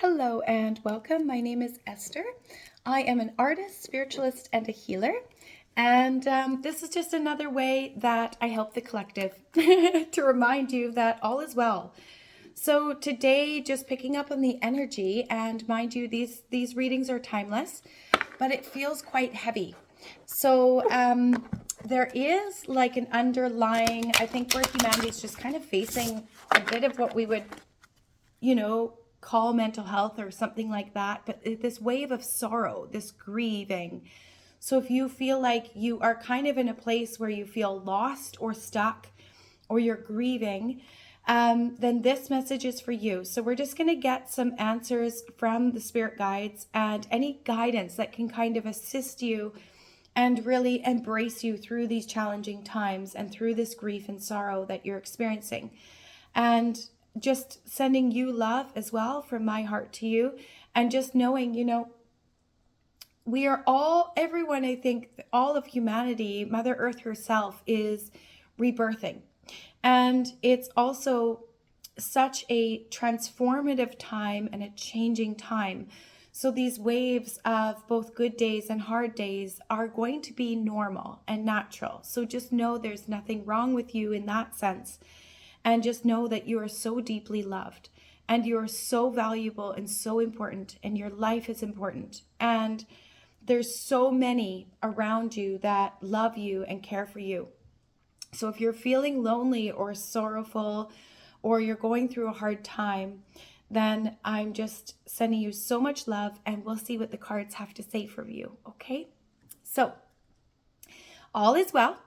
Hello and welcome. My name is Esther. I am an artist, spiritualist, and a healer. And this is just another way that I help the collective to remind you that all is well. So today, just picking up on the energy, and mind you, these readings are timeless, but it feels quite heavy. So there is like an underlying, I think, where humanity is just kind of facing a bit of what we would call mental health or something like that, but this wave of sorrow, this grieving. So if you feel like you are kind of in a place where you feel lost or stuck or you're grieving, then this message is for you. So we're just going to get some answers from the spirit guides and any guidance that can kind of assist you and really embrace you through these challenging times and through this grief and sorrow that you're experiencing. And just sending you love as well from my heart to you, and just knowing, we are all, everyone, I think, all of humanity, Mother Earth herself is rebirthing. And it's also such a transformative time and a changing time. So these waves of both good days and hard days are going to be normal and natural. So just know there's nothing wrong with you in that sense. And just know that you are so deeply loved and you are so valuable and so important, and your life is important. And there's so many around you that love you and care for you. So if you're feeling lonely or sorrowful or you're going through a hard time, then I'm just sending you so much love, and we'll see what the cards have to say for you, okay? So, all is well.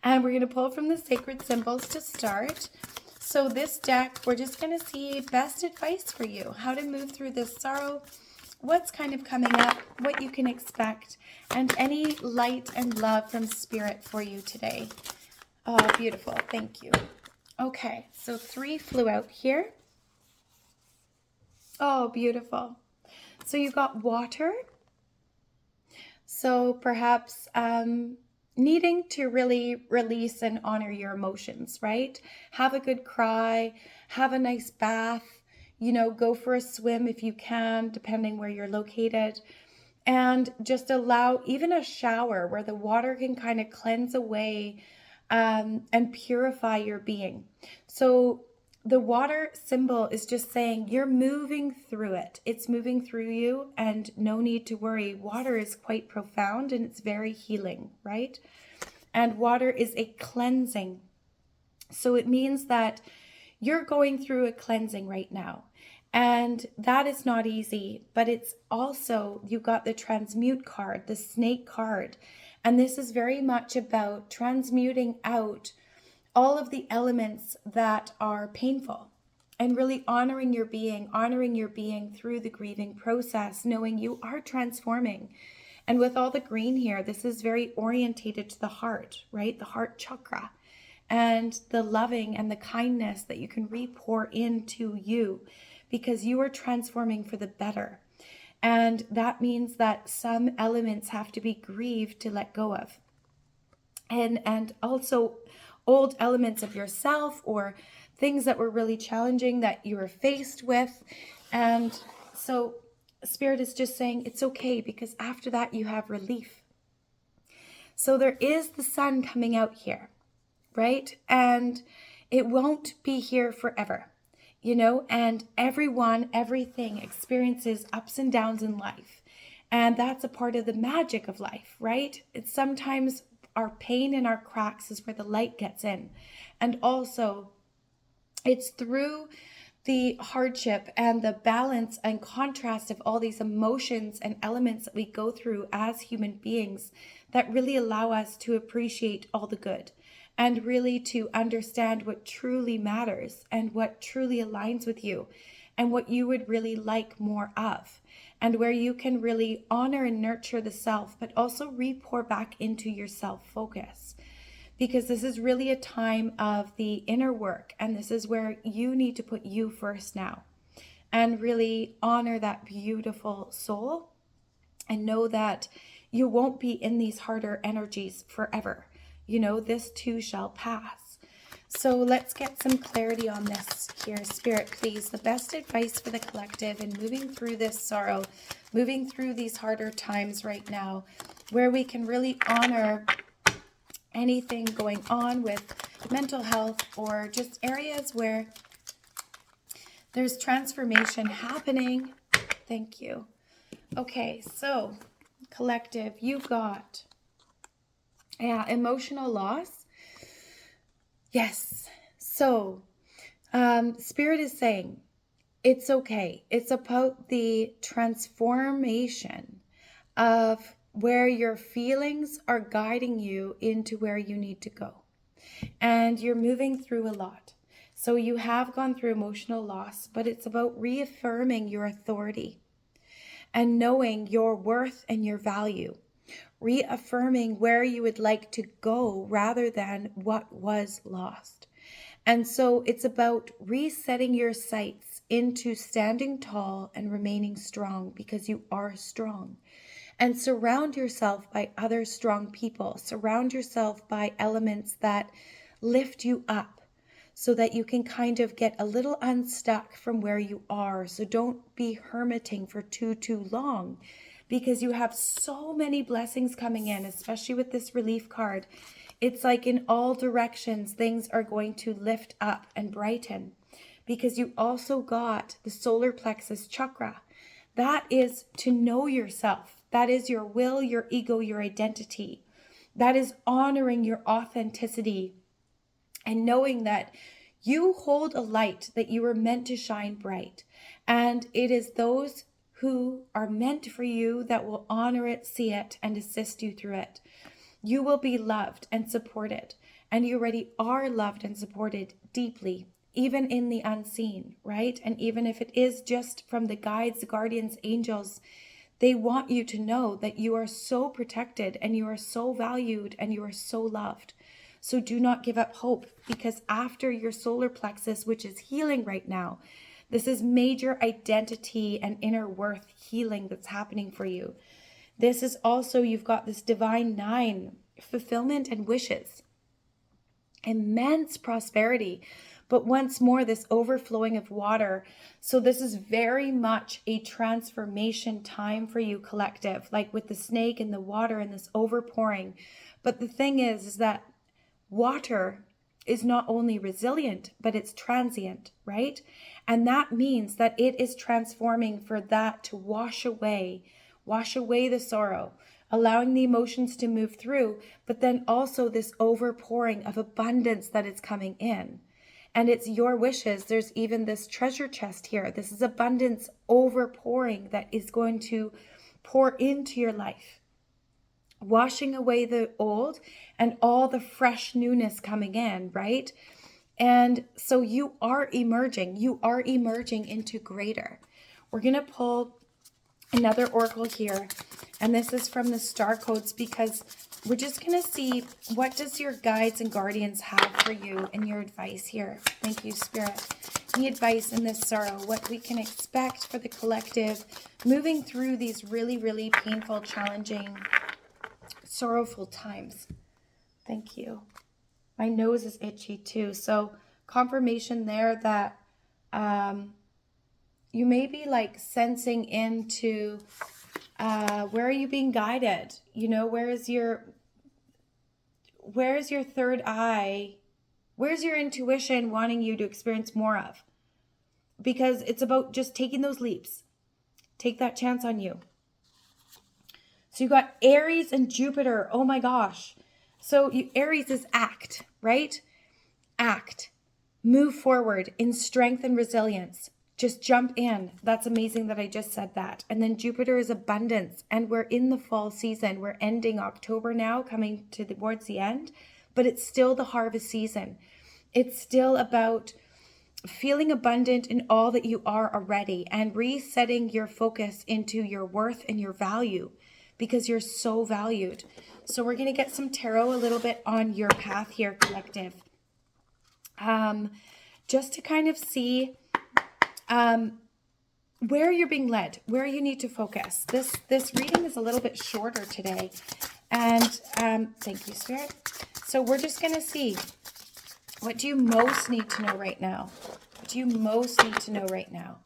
And we're going to pull from the sacred symbols to start. So this deck, we're just going to see best advice for you, how to move through this sorrow, what's kind of coming up, what you can expect, and any light and love from spirit for you today. Oh, beautiful. Thank you. Okay, so 3 flew out here. Oh, beautiful. So you got water. So perhaps needing to really release and honor your emotions, right? Have a good cry, have a nice bath, go for a swim if you can, depending where you're located. And just allow even a shower where the water can kind of cleanse away and purify your being. So the water symbol is just saying you're moving through it. It's moving through you, and no need to worry. Water is quite profound and it's very healing, right? And water is a cleansing. So it means that you're going through a cleansing right now. And that is not easy, but it's also, you got the transmute card, the snake card. And this is very much about transmuting out all of the elements that are painful and really honoring your being through the grieving process, knowing you are transforming. And with all the green here, this is very orientated to the heart, right? The heart chakra and the loving and the kindness that you can re-pour into you, because you are transforming for the better. And that means that some elements have to be grieved to let go of. And also old elements of yourself or things that were really challenging that you were faced with. And so Spirit is just saying it's okay, because after that you have relief. So there is the sun coming out here, right? And it won't be here forever, and everyone, everything experiences ups and downs in life. And that's a part of the magic of life, right? It's sometimes our pain and our cracks is where the light gets in. And also it's through the hardship and the balance and contrast of all these emotions and elements that we go through as human beings that really allow us to appreciate all the good and really to understand what truly matters and what truly aligns with you and what you would really like more of, and where you can really honor and nurture the self, but also re-pour back into your self-focus. Because this is really a time of the inner work, and this is where you need to put you first now and really honor that beautiful soul, and know that you won't be in these harder energies forever. This too shall pass. So let's get some clarity on this here. Spirit, please, the best advice for the collective in moving through this sorrow, moving through these harder times right now, where we can really honor anything going on with mental health or just areas where there's transformation happening. Thank you. Okay, so collective, you got emotional loss. Yes. So Spirit is saying it's okay. It's about the transformation of where your feelings are guiding you into where you need to go. And you're moving through a lot. So you have gone through emotional loss, but it's about reaffirming your authority and knowing your worth and your value. Reaffirming where you would like to go rather than what was lost. And so it's about resetting your sights into standing tall and remaining strong, because you are strong. And surround yourself by other strong people. Surround yourself by elements that lift you up so that you can kind of get a little unstuck from where you are. So don't be hermiting for too long, because you have so many blessings coming in, especially with this relief card. It's like in all directions, things are going to lift up and brighten, because you also got the solar plexus chakra. That is to know yourself. That is your will, your ego, your identity. That is honoring your authenticity and knowing that you hold a light that you were meant to shine bright. And it is those who are meant for you that will honor it, see it, and assist you through it. You will be loved and supported. And you already are loved and supported deeply, even in the unseen, right? And even if it is just from the guides, guardians, angels, they want you to know that you are so protected and you are so valued and you are so loved. So do not give up hope, because after your solar plexus, which is healing right now, this is major identity and inner worth healing that's happening for you. This is also, you've got this divine 9, fulfillment and wishes, immense prosperity, but once more, this overflowing of water. So this is very much a transformation time for you, collective, like with the snake and the water and this overpouring. But the thing is that water is not only resilient, but it's transient, right? And that means that it is transforming for that to wash away the sorrow, allowing the emotions to move through, but then also this overpouring of abundance that is coming in. And it's your wishes. There's even this treasure chest here. This is abundance overpouring that is going to pour into your life, washing away the old and all the fresh newness coming in, right? And so you are emerging into greater. We're going to pull another oracle here, and this is from the star codes, because we're just going to see what does your guides and guardians have for you in your advice here. Thank you, Spirit. Any advice in this sorrow, what we can expect for the collective moving through these really, really painful, challenging, sorrowful times. Thank you. My nose is itchy too. So confirmation there that you may be like sensing into where are you being guided? You know, where's your third eye? Where's your intuition wanting you to experience more of? Because it's about just taking those leaps. Take that chance on you. So you got Aries and Jupiter. Oh my gosh. So Aries is act, right? Act. Move forward in strength and resilience. Just jump in. That's amazing that I just said that. And then Jupiter is abundance. And we're in the fall season. We're ending October now, coming towards the end. But it's still the harvest season. It's still about feeling abundant in all that you are already and resetting your focus into your worth and your value, because you're so valued. So we're going to get some tarot a little bit on your path here, collective. Just to kind of see where you're being led, where you need to focus. This reading is a little bit shorter today. And thank you, Spirit. So we're just going to see What do you most need to know right now? What do you most need to know right now?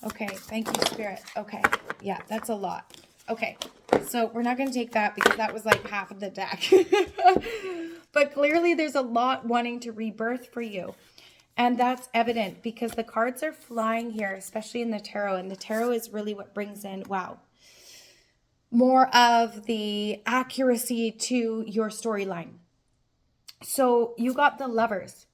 Okay, thank you, Spirit. Okay, yeah, that's a lot. Okay, so we're not going to take that because that was like half of the deck. But clearly there's a lot wanting to rebirth for you. And that's evident because the cards are flying here, especially in the tarot. And the tarot is really what brings in, wow, more of the accuracy to your storyline. So you got the Lovers,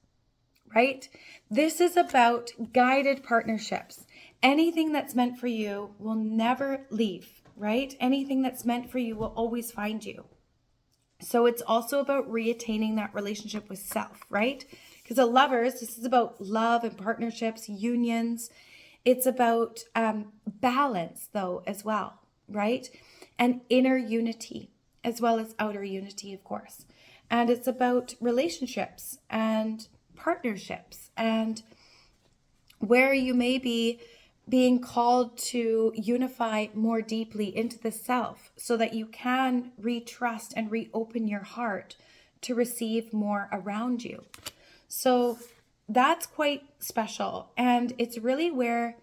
right? This is about guided partnerships. Anything that's meant for you will never leave, right? Anything that's meant for you will always find you. So it's also about reattaining that relationship with self, right? Because the Lovers, this is about love and partnerships, unions. It's about balance, though, as well, right? And inner unity, as well as outer unity, of course. And it's about relationships and partnerships and where you may be being called to unify more deeply into the self so that you can retrust and reopen your heart to receive more around you. So that's quite special. And it's really where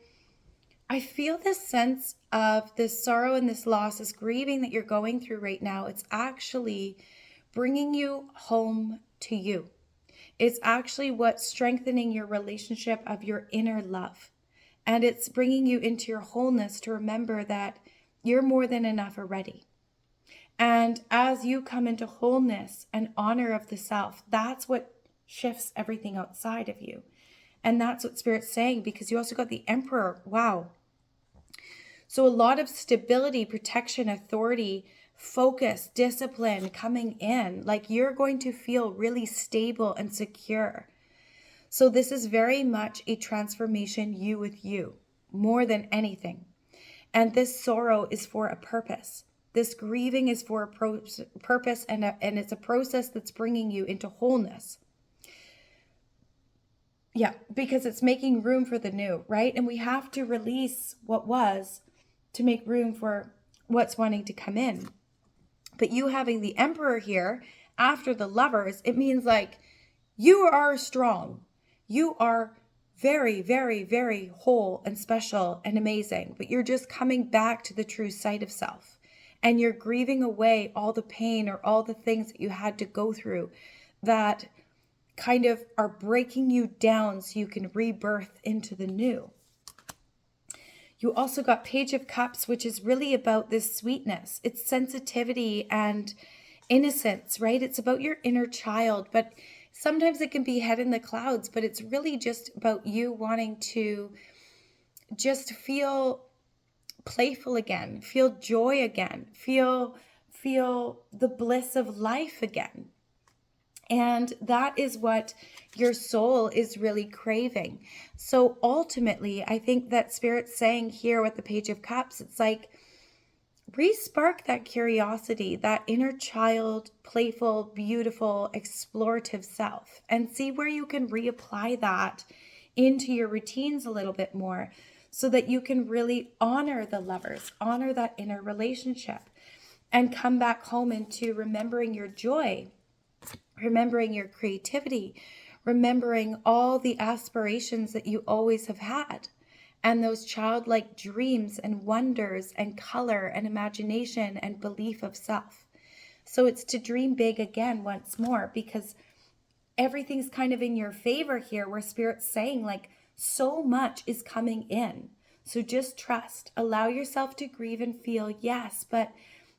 I feel this sense of this sorrow and this loss, this grieving that you're going through right now. It's actually bringing you home to you. It's actually what's strengthening your relationship of your inner love. And it's bringing you into your wholeness to remember that you're more than enough already. And as you come into wholeness and honor of the self, that's what shifts everything outside of you. And that's what Spirit's saying, because you also got the Emperor. Wow. So a lot of stability, protection, authority, focus, discipline coming in. Like you're going to feel really stable and secure. So this is very much a transformation you with you, more than anything. And this sorrow is for a purpose. This grieving is for a purpose, and it's a process that's bringing you into wholeness. Yeah, because it's making room for the new, right? And we have to release what was to make room for what's wanting to come in. But you having the Emperor here after the Lovers, it means like you are strong. You are very, very, very whole and special and amazing, but you're just coming back to the true sight of self. And you're grieving away all the pain or all the things that you had to go through that kind of are breaking you down so you can rebirth into the new. You also got Page of Cups, which is really about this sweetness. It's sensitivity and innocence, right? It's about your inner child, but sometimes it can be head in the clouds, but it's really just about you wanting to just feel playful again, feel joy again, feel the bliss of life again. And that is what your soul is really craving. So ultimately, I think that Spirit's saying here with the Page of Cups, it's like, re-spark that curiosity, that inner child, playful, beautiful, explorative self, and see where you can reapply that into your routines a little bit more so that you can really honor the Lovers, honor that inner relationship, and come back home into remembering your joy, remembering your creativity, remembering all the aspirations that you always have had, and those childlike dreams and wonders and color and imagination and belief of self. So it's to dream big again once more, because everything's kind of in your favor here, where Spirit's saying like so much is coming in. So just trust, allow yourself to grieve and feel, yes, but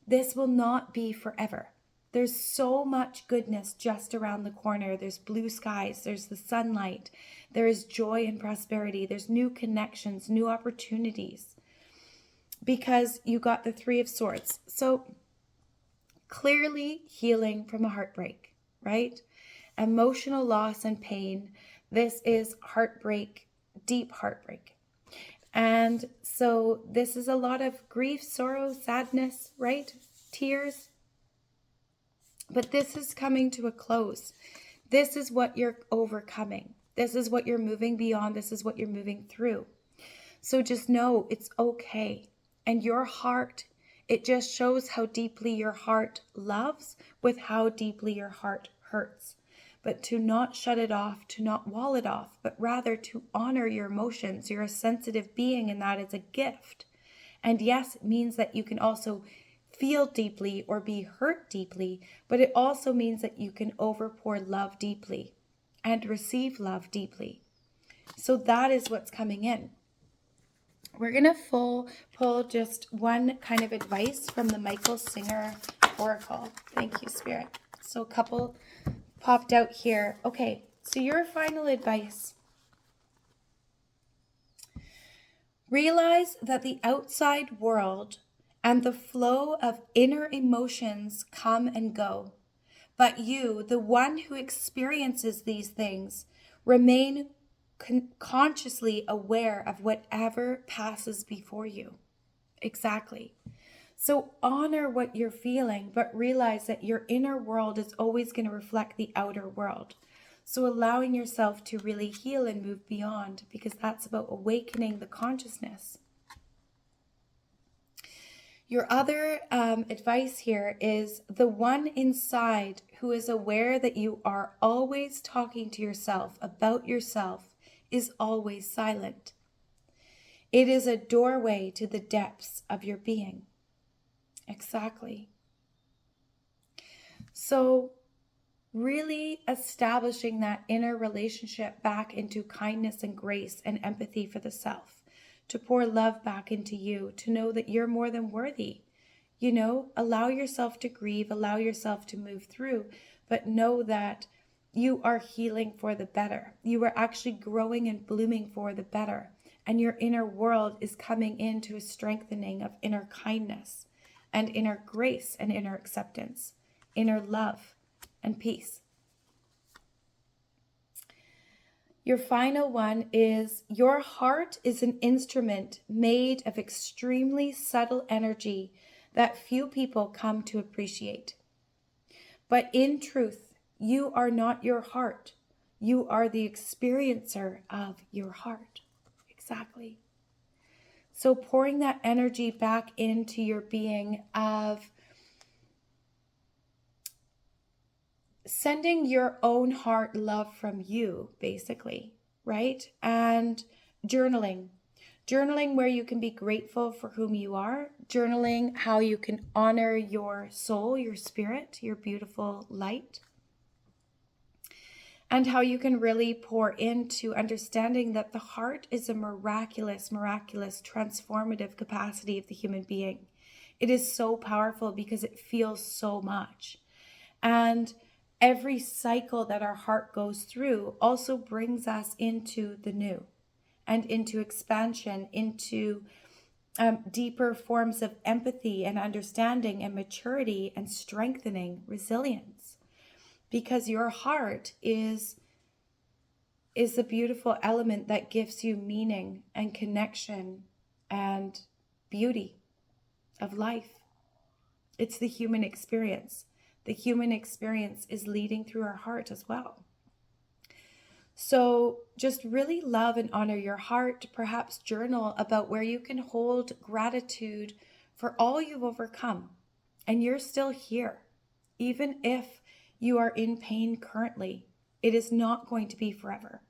this will not be forever. There's so much goodness just around the corner. There's blue skies, there's the sunlight, there is joy and prosperity, there's new connections, new opportunities, because you got the Three of Swords. So clearly healing from a heartbreak, right? Emotional loss and pain. This is heartbreak, deep heartbreak. And so this is a lot of grief, sorrow, sadness, right? Tears. But this is coming to a close. This is what you're overcoming. This is what you're moving beyond. This is what you're moving through. So just know it's okay. And your heart, it just shows how deeply your heart loves with how deeply your heart hurts. but to not shut it off, to not wall it off, but rather to honor your emotions. You're a sensitive being, and that is a gift. And yes, it means that you can also feel deeply or be hurt deeply, but it also means that you can overpour love deeply and receive love deeply. So that is what's coming in. We're going to pull just one kind of advice from the Michael Singer Oracle. Thank you, Spirit. So a couple popped out here. Okay, so your final advice. Realize that the outside world and the flow of inner emotions come and go. But you, the one who experiences these things, remain consciously aware of whatever passes before you. Exactly. So honor what you're feeling, but realize that your inner world is always going to reflect the outer world. So allowing yourself to really heal and move beyond, because that's about awakening the consciousness. Your other advice here is the one inside who is aware that you are always talking to yourself about yourself is always silent. It is a doorway to the depths of your being. Exactly. So really establishing that inner relationship back into kindness and grace and empathy for the self, to pour love back into you, to know that you're more than worthy. You know, allow yourself to grieve, allow yourself to move through, but know that you are healing for the better. You are actually growing and blooming for the better. And your inner world is coming into a strengthening of inner kindness and inner grace and inner acceptance, inner love and peace. Your final one is your heart is an instrument made of extremely subtle energy that few people come to appreciate. But in truth, you are not your heart. You are the experiencer of your heart. Exactly. So pouring that energy back into your being of sending your own heart love from you, basically, right? And journaling. Journaling where you can be grateful for whom you are. Journaling how you can honor your soul, your spirit, your beautiful light. And how you can really pour into understanding that the heart is a miraculous, transformative capacity of the human being. It is so powerful because it feels so much. And every cycle that our heart goes through also brings us into the new and into expansion, into deeper forms of empathy and understanding and maturity and strengthening resilience. Because your heart is the beautiful element that gives you meaning and connection and beauty of life. It's the human experience. The human experience is leading through our heart as well. So just really love and honor your heart. Perhaps journal about where you can hold gratitude for all you've overcome. And you're still here. Even if you are in pain currently, it is not going to be forever.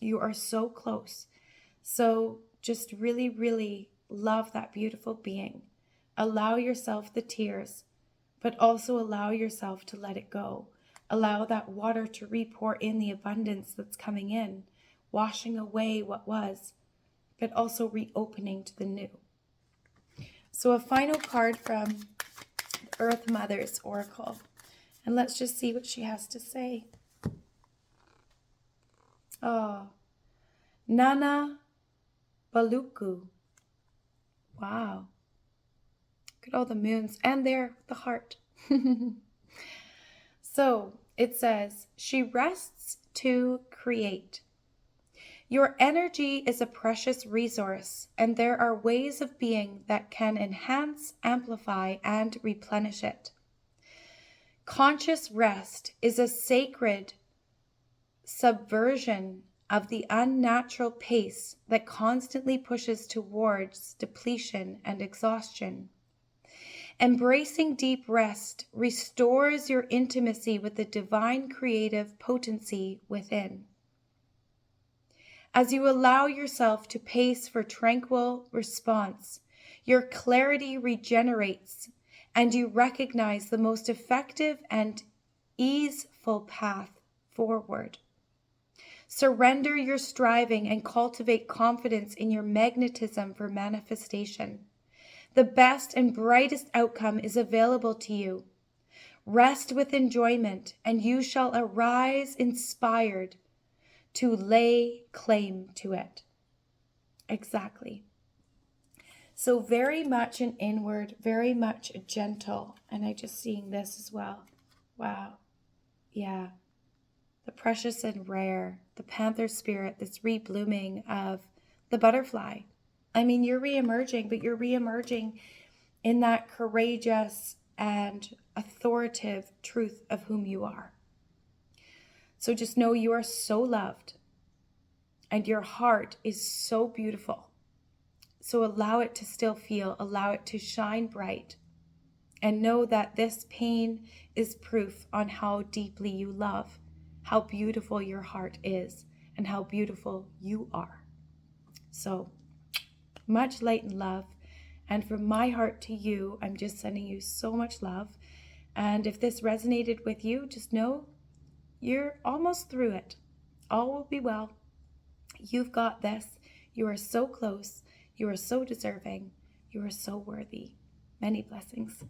You are so close. So just really, really love that beautiful being. Allow yourself the tears, but also allow yourself to let it go. Allow that water to re-pour in the abundance that's coming in, washing away what was, but also reopening to the new. So a final card from Earth Mother's Oracle. And let's just see what she has to say. Oh, Nana Baluku. Wow. Look at all the moons. And there, the heart. So it says, she rests to create. Your energy is a precious resource, and there are ways of being that can enhance, amplify, and replenish it. Conscious rest is a sacred subversion of the unnatural pace that constantly pushes towards depletion and exhaustion. Embracing deep rest restores your intimacy with the divine creative potency within. As you allow yourself to pace for tranquil response, your clarity regenerates and you recognize the most effective and easeful path forward. Surrender your striving and cultivate confidence in your magnetism for manifestation. The best and brightest outcome is available to you. Rest with enjoyment, and you shall arise inspired to lay claim to it. Exactly. So very much an inward, very much gentle. And I just seeing this as well. Wow. Yeah. The precious and rare, the panther spirit, this reblooming of the butterfly. I mean, you're reemerging, but you're reemerging in that courageous and authoritative truth of whom you are. So just know you are so loved and your heart is so beautiful. So allow it to still feel, allow it to shine bright, and know that this pain is proof on how deeply you love, how beautiful your heart is, and how beautiful you are. So much light and love. And from my heart to you, I'm just sending you so much love. And if this resonated with you, just know you're almost through it. All will be well. You've got this. You are so close. You are so deserving. You are so worthy. Many blessings.